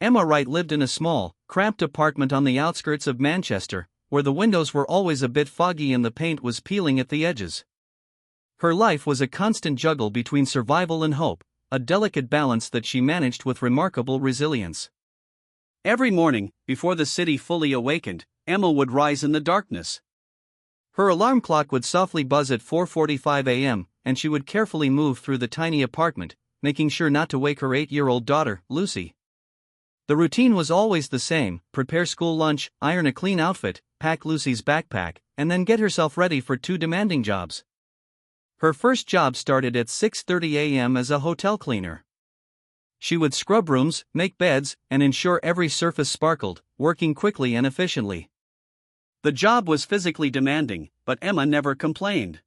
Emma Wright lived in a small, cramped apartment on the outskirts of Manchester, where the windows were always a bit foggy and the paint was peeling at the edges. Her life was a constant juggle between survival and hope, a delicate balance that she managed with remarkable resilience. Every morning, before the city fully awakened, Emma would rise in the darkness. Her alarm clock would softly buzz at 4:45 a.m., and she would carefully move through the tiny apartment, making sure not to wake her 8-year-old daughter, Lucy. The routine was always the same: prepare school lunch, iron a clean outfit, pack Lucy's backpack, and then get herself ready for 2 demanding jobs. Her first job started at 6:30 a.m. as a hotel cleaner. She would scrub rooms, make beds, and ensure every surface sparkled, working quickly and efficiently. The job was physically demanding, but Emma never complained.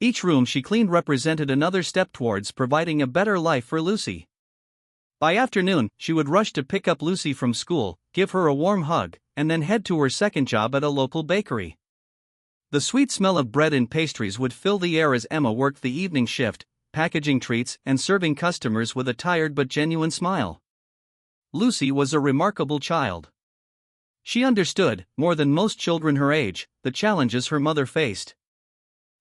Each room she cleaned represented another step towards providing a better life for Lucy. By afternoon, she would rush to pick up Lucy from school, give her a warm hug, and then head to her second job at a local bakery. The sweet smell of bread and pastries would fill the air as Emma worked the evening shift, packaging treats and serving customers with a tired but genuine smile. Lucy was a remarkable child. She understood, more than most children her age, the challenges her mother faced.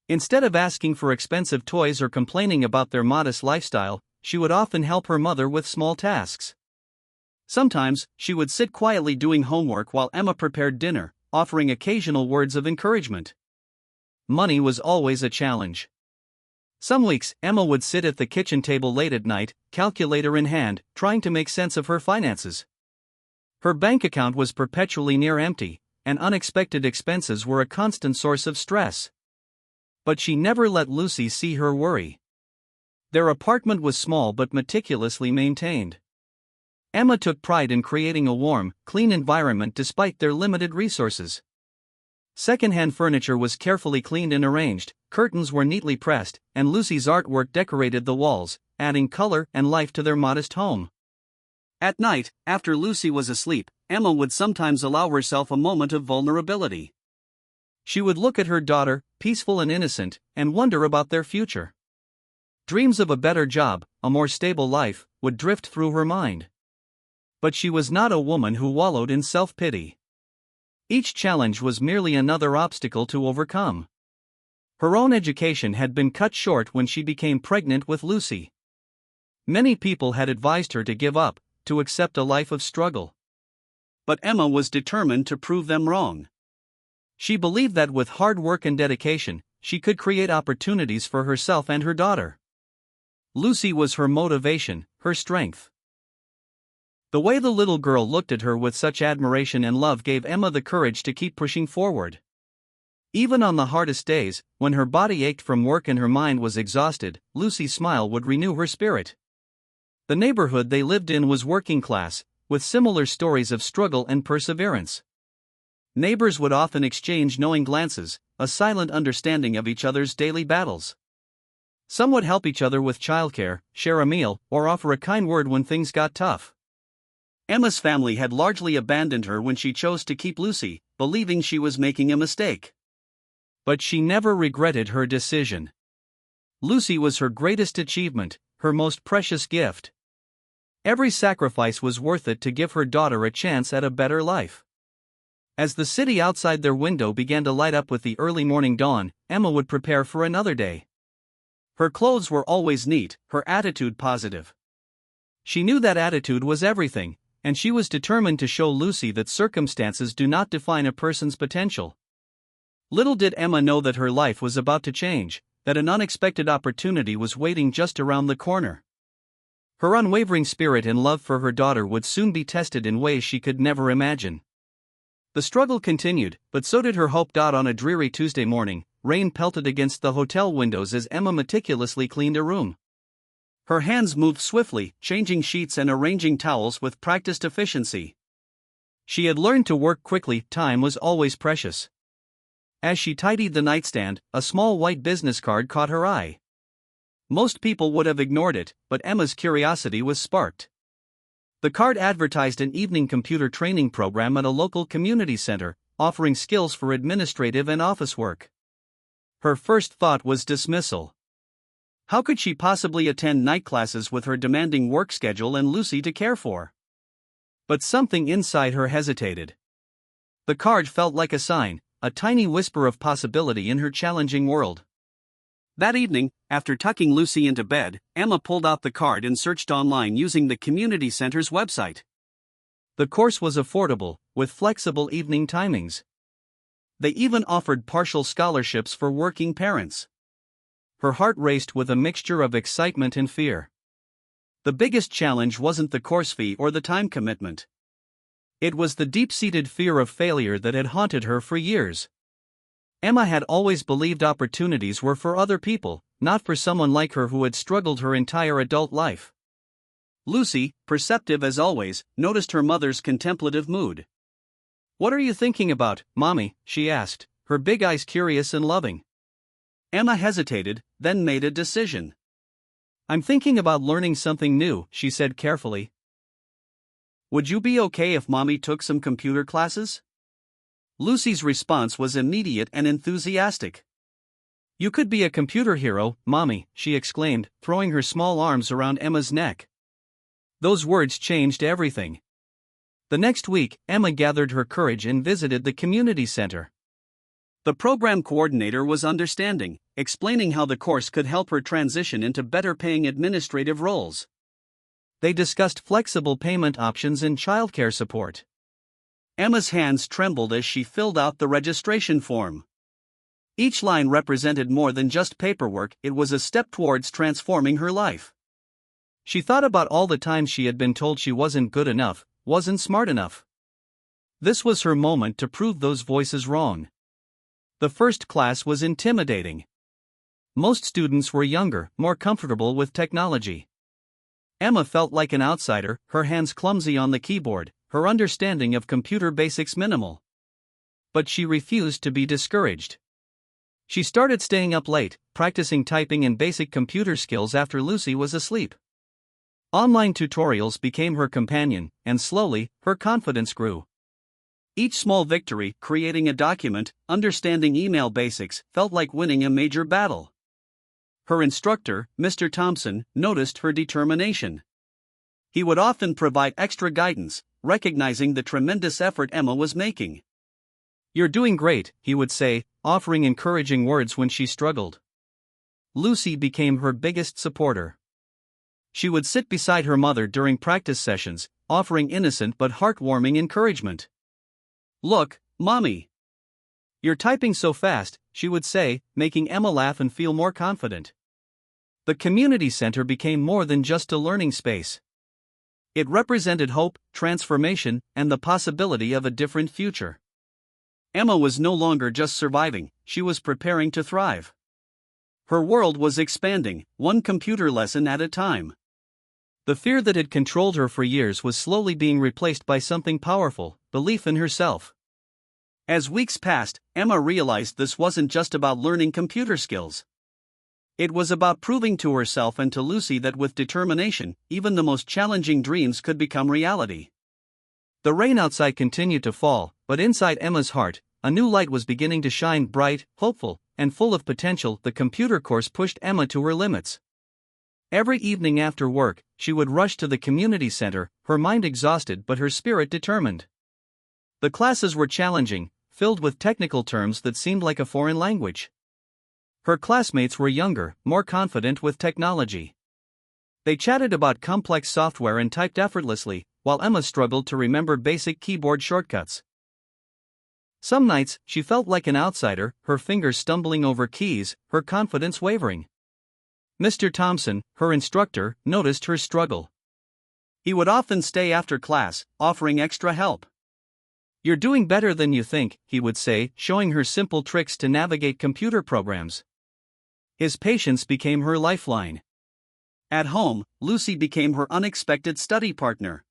Instead of asking for expensive toys or complaining about their modest lifestyle, she would often help her mother with small tasks. Sometimes, she would sit quietly doing homework while Emma prepared dinner, offering occasional words of encouragement. Money was always a challenge. Some weeks, Emma would sit at the kitchen table late at night, calculator in hand, trying to make sense of her finances. Her bank account was perpetually near empty, and unexpected expenses were a constant source of stress. But she never let Lucy see her worry. Their apartment was small but meticulously maintained. Emma took pride in creating a warm, clean environment despite their limited resources. Second-hand furniture was carefully cleaned and arranged, curtains were neatly pressed, and Lucy's artwork decorated the walls, adding color and life to their modest home. At night, after Lucy was asleep, Emma would sometimes allow herself a moment of vulnerability. She would look at her daughter, peaceful and innocent, and wonder about their future. Dreams of a better job, a more stable life, would drift through her mind. But she was not a woman who wallowed in self-pity. Each challenge was merely another obstacle to overcome. Her own education had been cut short when she became pregnant with Lucy. Many people had advised her to give up, to accept a life of struggle. But Emma was determined to prove them wrong. She believed that with hard work and dedication, she could create opportunities for herself and her daughter. Lucy was her motivation, her strength. The way the little girl looked at her with such admiration and love gave Emma the courage to keep pushing forward. Even on the hardest days, when her body ached from work and her mind was exhausted, Lucy's smile would renew her spirit. The neighborhood they lived in was working class, with similar stories of struggle and perseverance. Neighbors would often exchange knowing glances, a silent understanding of each other's daily battles. Some would help each other with childcare, share a meal, or offer a kind word when things got tough. Emma's family had largely abandoned her when she chose to keep Lucy, believing she was making a mistake. But she never regretted her decision. Lucy was her greatest achievement, her most precious gift. Every sacrifice was worth it to give her daughter a chance at a better life. As the city outside their window began to light up with the early morning dawn, Emma would prepare for another day. Her clothes were always neat, her attitude positive. She knew that attitude was everything, and she was determined to show Lucy that circumstances do not define a person's potential. Little did Emma know that her life was about to change, that an unexpected opportunity was waiting just around the corner. Her unwavering spirit and love for her daughter would soon be tested in ways she could never imagine. The struggle continued, but so did her hope. On a dreary Tuesday morning, rain pelted against the hotel windows as Emma meticulously cleaned a room. Her hands moved swiftly, changing sheets and arranging towels with practiced efficiency. She had learned to work quickly, time was always precious. As she tidied the nightstand, a small white business card caught her eye. Most people would have ignored it, but Emma's curiosity was sparked. The card advertised an evening computer training program at a local community center, offering skills for administrative and office work. Her first thought was dismissal. How could she possibly attend night classes with her demanding work schedule and Lucy to care for? But something inside her hesitated. The card felt like a sign, a tiny whisper of possibility in her challenging world. That evening, after tucking Lucy into bed, Emma pulled out the card and searched online using the community center's website. The course was affordable, with flexible evening timings. They even offered partial scholarships for working parents. Her heart raced with a mixture of excitement and fear. The biggest challenge wasn't the course fee or the time commitment. It was the deep-seated fear of failure that had haunted her for years. Emma had always believed opportunities were for other people, not for someone like her who had struggled her entire adult life. Lucy, perceptive as always, noticed her mother's contemplative mood. "What are you thinking about, Mommy?" she asked, her big eyes curious and loving. Emma hesitated, then made a decision. "I'm thinking about learning something new," she said carefully. "Would you be okay if Mommy took some computer classes?" Lucy's response was immediate and enthusiastic. "You could be a computer hero, Mommy," she exclaimed, throwing her small arms around Emma's neck. Those words changed everything. The next week, Emma gathered her courage and visited the community center. The program coordinator was understanding, explaining how the course could help her transition into better-paying administrative roles. They discussed flexible payment options and childcare support. Emma's hands trembled as she filled out the registration form. Each line represented more than just paperwork, it was a step towards transforming her life. She thought about all the times she had been told she wasn't good enough, wasn't smart enough. This was her moment to prove those voices wrong. The first class was intimidating. Most students were younger, more comfortable with technology. Emma felt like an outsider, her hands clumsy on the keyboard, her understanding of computer basics minimal. But she refused to be discouraged. She started staying up late, practicing typing and basic computer skills after Lucy was asleep. Online tutorials became her companion, and slowly, her confidence grew. Each small victory, creating a document, understanding email basics, felt like winning a major battle. Her instructor, Mr. Thompson, noticed her determination. He would often provide extra guidance, recognizing the tremendous effort Emma was making. "You're doing great," he would say, offering encouraging words when she struggled. Lucy became her biggest supporter. She would sit beside her mother during practice sessions, offering innocent but heartwarming encouragement. "Look, Mommy. You're typing so fast," she would say, making Emma laugh and feel more confident. The community center became more than just a learning space. It represented hope, transformation, and the possibility of a different future. Emma was no longer just surviving, she was preparing to thrive. Her world was expanding, one computer lesson at a time. The fear that had controlled her for years was slowly being replaced by something powerful, belief in herself. As weeks passed, Emma realized this wasn't just about learning computer skills. It was about proving to herself and to Lucy that with determination, even the most challenging dreams could become reality. The rain outside continued to fall, but inside Emma's heart, a new light was beginning to shine, bright, hopeful, and full of potential. The computer course pushed Emma to her limits. Every evening after work, she would rush to the community center, her mind exhausted but her spirit determined. The classes were challenging, filled with technical terms that seemed like a foreign language. Her classmates were younger, more confident with technology. They chatted about complex software and typed effortlessly, while Emma struggled to remember basic keyboard shortcuts. Some nights, she felt like an outsider, her fingers stumbling over keys, her confidence wavering. Mr. Thompson, her instructor, noticed her struggle. He would often stay after class, offering extra help. "You're doing better than you think," he would say, showing her simple tricks to navigate computer programs. His patience became her lifeline. At home, Lucy became her unexpected study partner.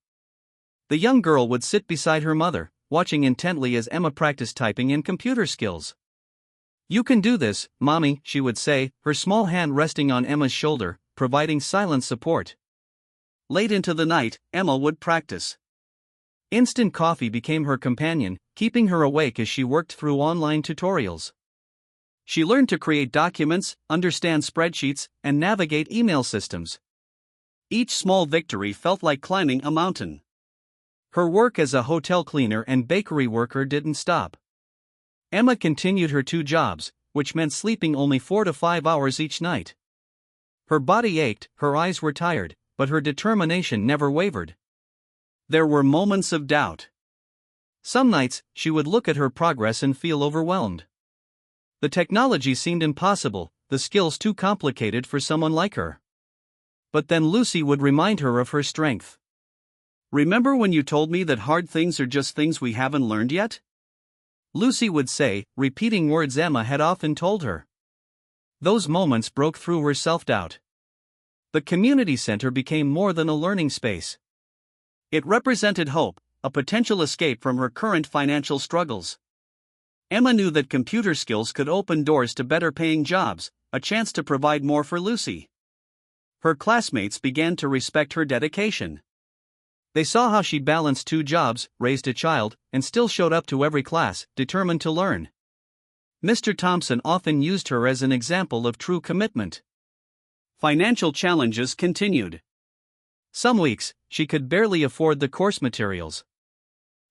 The young girl would sit beside her mother, watching intently as Emma practiced typing and computer skills. "You can do this, Mommy," she would say, her small hand resting on Emma's shoulder, providing silent support. Late into the night, Emma would practice. Instant coffee became her companion, keeping her awake as she worked through online tutorials. She learned to create documents, understand spreadsheets, and navigate email systems. Each small victory felt like climbing a mountain. Her work as a hotel cleaner and bakery worker didn't stop. Emma continued her 2 jobs, which meant sleeping only 4 to 5 hours each night. Her body ached, her eyes were tired, but her determination never wavered. There were moments of doubt. Some nights, she would look at her progress and feel overwhelmed. The technology seemed impossible, the skills too complicated for someone like her. But then Lucy would remind her of her strength. "Remember when you told me that hard things are just things we haven't learned yet?" Lucy would say, repeating words Emma had often told her. Those moments broke through her self-doubt. The community center became more than a learning space. It represented hope, a potential escape from her current financial struggles. Emma knew that computer skills could open doors to better-paying jobs, a chance to provide more for Lucy. Her classmates began to respect her dedication. They saw how she balanced 2 jobs, raised a child, and still showed up to every class, determined to learn. Mr. Thompson often used her as an example of true commitment. Financial challenges continued. Some weeks, she could barely afford the course materials.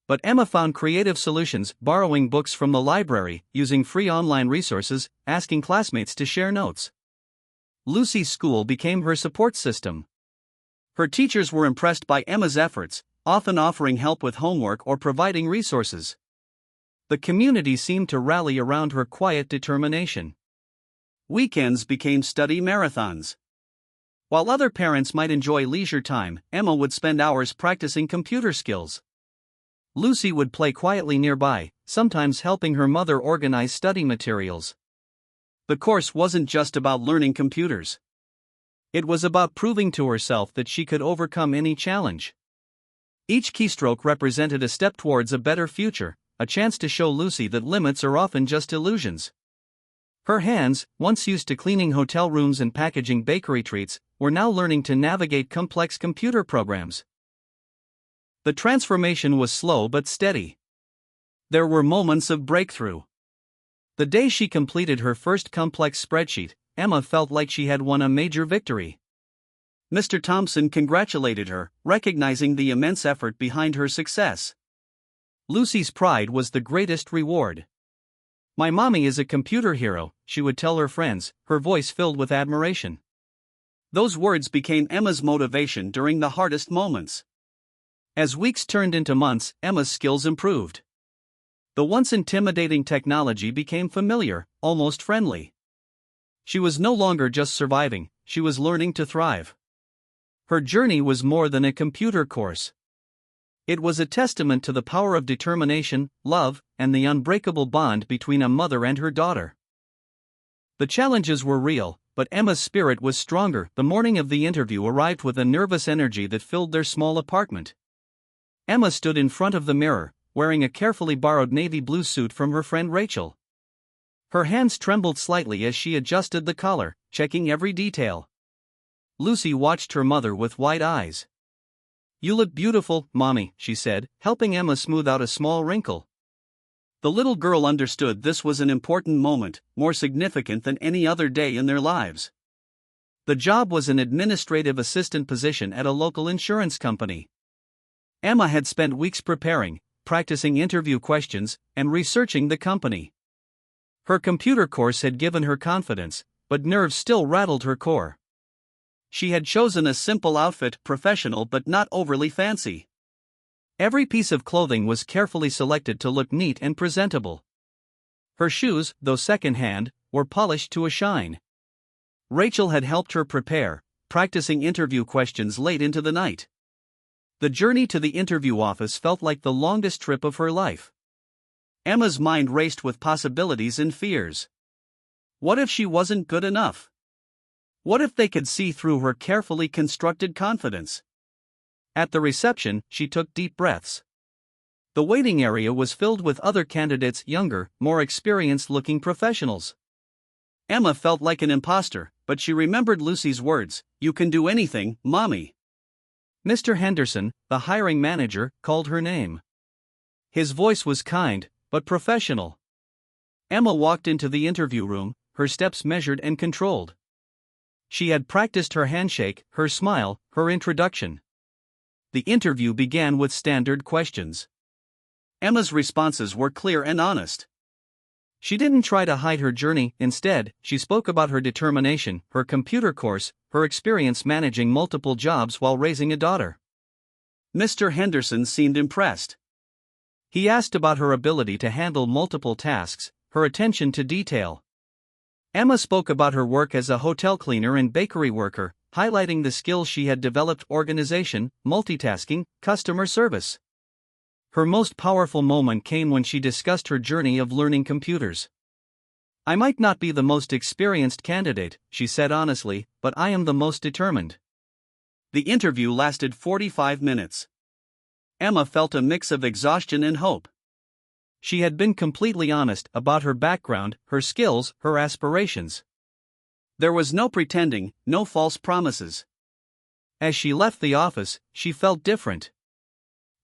But Emma found creative solutions, borrowing books from the library, using free online resources, asking classmates to share notes. Lucy's school became her support system. Her teachers were impressed by Emma's efforts, often offering help with homework or providing resources. The community seemed to rally around her quiet determination. Weekends became study marathons. While other parents might enjoy leisure time, Emma would spend hours practicing computer skills. Lucy would play quietly nearby, sometimes helping her mother organize study materials. The course wasn't just about learning computers. It was about proving to herself that she could overcome any challenge. Each keystroke represented a step towards a better future, a chance to show Lucy that limits are often just illusions. Her hands, once used to cleaning hotel rooms and packaging bakery treats, were now learning to navigate complex computer programs. The transformation was slow but steady. There were moments of breakthrough. The day she completed her first complex spreadsheet, Emma felt like she had won a major victory. Mr. Thompson congratulated her, recognizing the immense effort behind her success. Lucy's pride was the greatest reward. "My mommy is a computer hero," she would tell her friends, her voice filled with admiration. Those words became Emma's motivation during the hardest moments. As weeks turned into months, Emma's skills improved. The once intimidating technology became familiar, almost friendly. She was no longer just surviving, she was learning to thrive. Her journey was more than a computer course. It was a testament to the power of determination, love, and the unbreakable bond between a mother and her daughter. The challenges were real, but Emma's spirit was stronger. The morning of the interview arrived with a nervous energy that filled their small apartment. Emma stood in front of the mirror, wearing a carefully borrowed navy blue suit from her friend Rachel. Her hands trembled slightly as she adjusted the collar, checking every detail. Lucy watched her mother with wide eyes. "You look beautiful, Mommy," she said, helping Emma smooth out a small wrinkle. The little girl understood this was an important moment, more significant than any other day in their lives. The job was an administrative assistant position at a local insurance company. Emma had spent weeks preparing, practicing interview questions, and researching the company. Her computer course had given her confidence, but nerves still rattled her core. She had chosen a simple outfit, professional but not overly fancy. Every piece of clothing was carefully selected to look neat and presentable. Her shoes, though second-hand, were polished to a shine. Rachel had helped her prepare, practicing interview questions late into the night. The journey to the interview office felt like the longest trip of her life. Emma's mind raced with possibilities and fears. What if she wasn't good enough? What if they could see through her carefully constructed confidence? At the reception, she took deep breaths. The waiting area was filled with other candidates, younger, more experienced-looking professionals. Emma felt like an imposter, but she remembered Lucy's words, "You can do anything, Mommy." Mr. Henderson, the hiring manager, called her name. His voice was kind, but professional. Emma walked into the interview room, her steps measured and controlled. She had practiced her handshake, her smile, her introduction. The interview began with standard questions. Emma's responses were clear and honest. She didn't try to hide her journey, instead, she spoke about her determination, her computer course, her experience managing multiple jobs while raising a daughter. Mr. Henderson seemed impressed. He asked about her ability to handle multiple tasks, her attention to detail. Emma spoke about her work as a hotel cleaner and bakery worker, highlighting the skills she had developed: organization, multitasking, customer service. Her most powerful moment came when she discussed her journey of learning computers. "I might not be the most experienced candidate," she said honestly, "but I am the most determined." The interview lasted 45 minutes. Emma felt a mix of exhaustion and hope. She had been completely honest about her background, her skills, her aspirations. There was no pretending, no false promises. As she left the office, she felt different.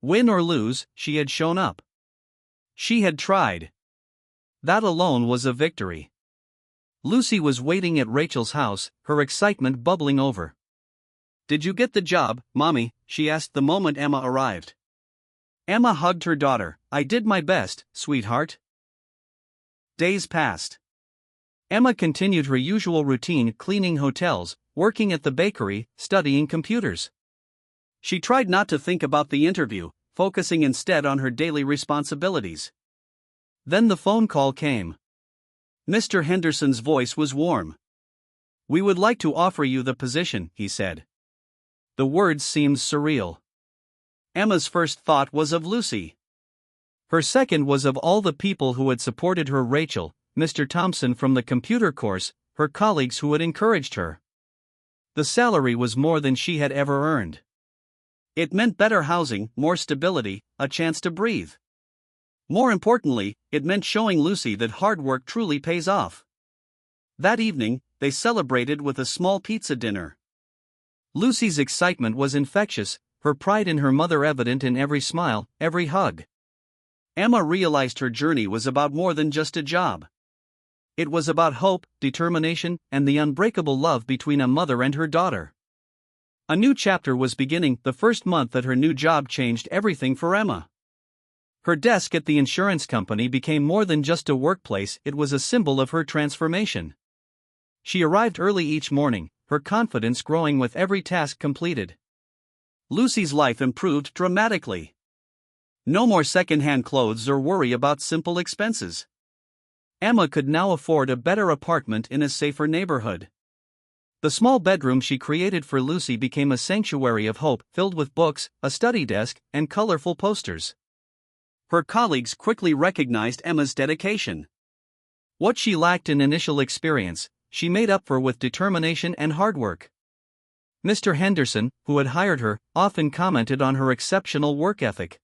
Win or lose, she had shown up. She had tried. That alone was a victory. Lucy was waiting at Rachel's house, her excitement bubbling over. "Did you get the job, Mommy?" she asked the moment Emma arrived. Emma hugged her daughter. "I did my best, sweetheart." Days passed. Emma continued her usual routine: cleaning hotels, working at the bakery, studying computers. She tried not to think about the interview, focusing instead on her daily responsibilities. Then the phone call came. Mr. Henderson's voice was warm. "We would like to offer you the position," he said. The words seemed surreal. Emma's first thought was of Lucy. Her second was of all the people who had supported her: Rachel, Mr. Thompson from the computer course, her colleagues who had encouraged her. The salary was more than she had ever earned. It meant better housing, more stability, a chance to breathe. More importantly, it meant showing Lucy that hard work truly pays off. That evening, they celebrated with a small pizza dinner. Lucy's excitement was infectious, her pride in her mother evident in every smile, every hug. Emma realized her journey was about more than just a job. It was about hope, determination, and the unbreakable love between a mother and her daughter. A new chapter was beginning. The first month at her new job changed everything for Emma. Her desk at the insurance company became more than just a workplace, it was a symbol of her transformation. She arrived early each morning, her confidence growing with every task completed. Lucy's life improved dramatically. No more second-hand clothes or worry about simple expenses. Emma could now afford a better apartment in a safer neighborhood. The small bedroom she created for Lucy became a sanctuary of hope, filled with books, a study desk, and colorful posters. Her colleagues quickly recognized Emma's dedication. What she lacked in initial experience, she made up for with determination and hard work. Mr. Henderson, who had hired her, often commented on her exceptional work ethic.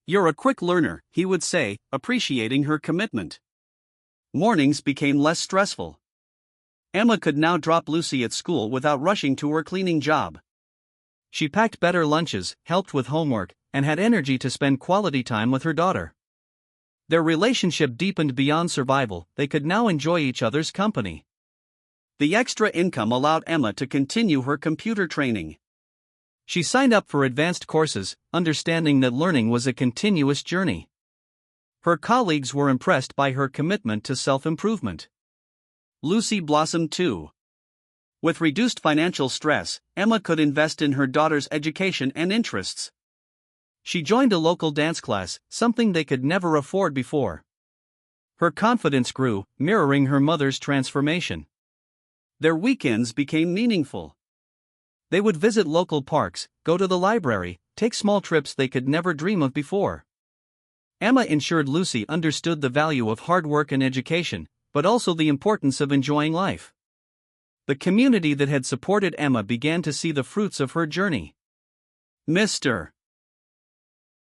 "You're a quick learner," he would say, appreciating her commitment. Mornings became less stressful. Emma could now drop Lucy at school without rushing to her cleaning job. She packed better lunches, helped with homework, and had energy to spend quality time with her daughter. Their relationship deepened beyond survival, they could now enjoy each other's company. The extra income allowed Emma to continue her computer training. She signed up for advanced courses, understanding that learning was a continuous journey. Her colleagues were impressed by her commitment to self-improvement. Lucy blossomed too. With reduced financial stress, Emma could invest in her daughter's education and interests. She joined a local dance class, something they could never afford before. Her confidence grew, mirroring her mother's transformation. Their weekends became meaningful. They would visit local parks, go to the library, take small trips they could never dream of before. Emma ensured Lucy understood the value of hard work and education, but also the importance of enjoying life. The community that had supported Emma began to see the fruits of her journey. Mr.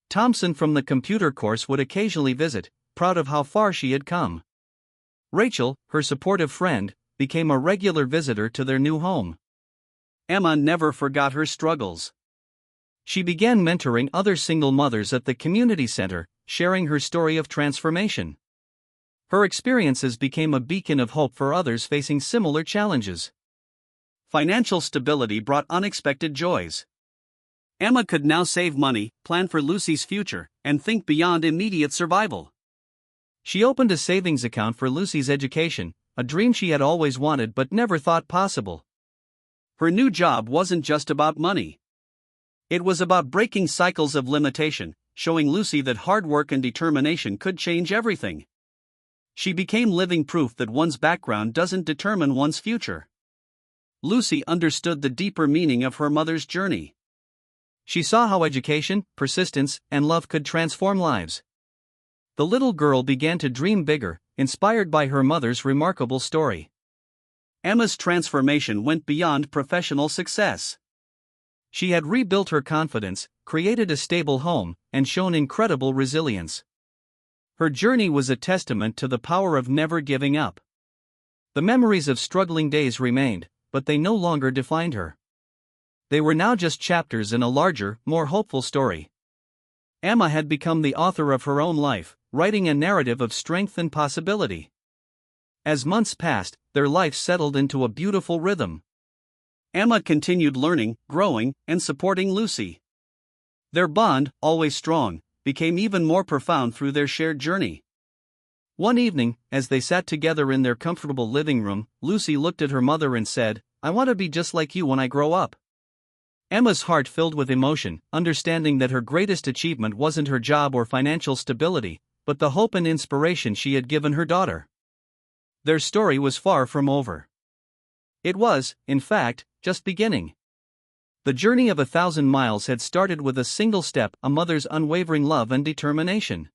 Thompson from the computer course would occasionally visit, proud of how far she had come. Rachel, her supportive friend, became a regular visitor to their new home. Emma never forgot her struggles. She began mentoring other single mothers at the community center, sharing her story of transformation. Her experiences became a beacon of hope for others facing similar challenges. Financial stability brought unexpected joys. Emma could now save money, plan for Lucy's future, and think beyond immediate survival. She opened a savings account for Lucy's education, a dream she had always wanted but never thought possible. Her new job wasn't just about money. It was about breaking cycles of limitation, showing Lucy that hard work and determination could change everything. She became living proof that one's background doesn't determine one's future. Lucy understood the deeper meaning of her mother's journey. She saw how education, persistence, and love could transform lives. The little girl began to dream bigger, inspired by her mother's remarkable story. Emma's transformation went beyond professional success. She had rebuilt her confidence, created a stable home, and shown incredible resilience. Her journey was a testament to the power of never giving up. The memories of struggling days remained, but they no longer defined her. They were now just chapters in a larger, more hopeful story. Emma had become the author of her own life, writing a narrative of strength and possibility. As months passed, their life settled into a beautiful rhythm. Emma continued learning, growing, and supporting Lucy. Their bond, always strong, became even more profound through their shared journey. One evening, as they sat together in their comfortable living room, Lucy looked at her mother and said, "I want to be just like you when I grow up." Emma's heart filled with emotion, understanding that her greatest achievement wasn't her job or financial stability, but the hope and inspiration she had given her daughter. Their story was far from over. It was, in fact, just beginning. The journey of 1,000 miles had started with a single step: a mother's unwavering love and determination.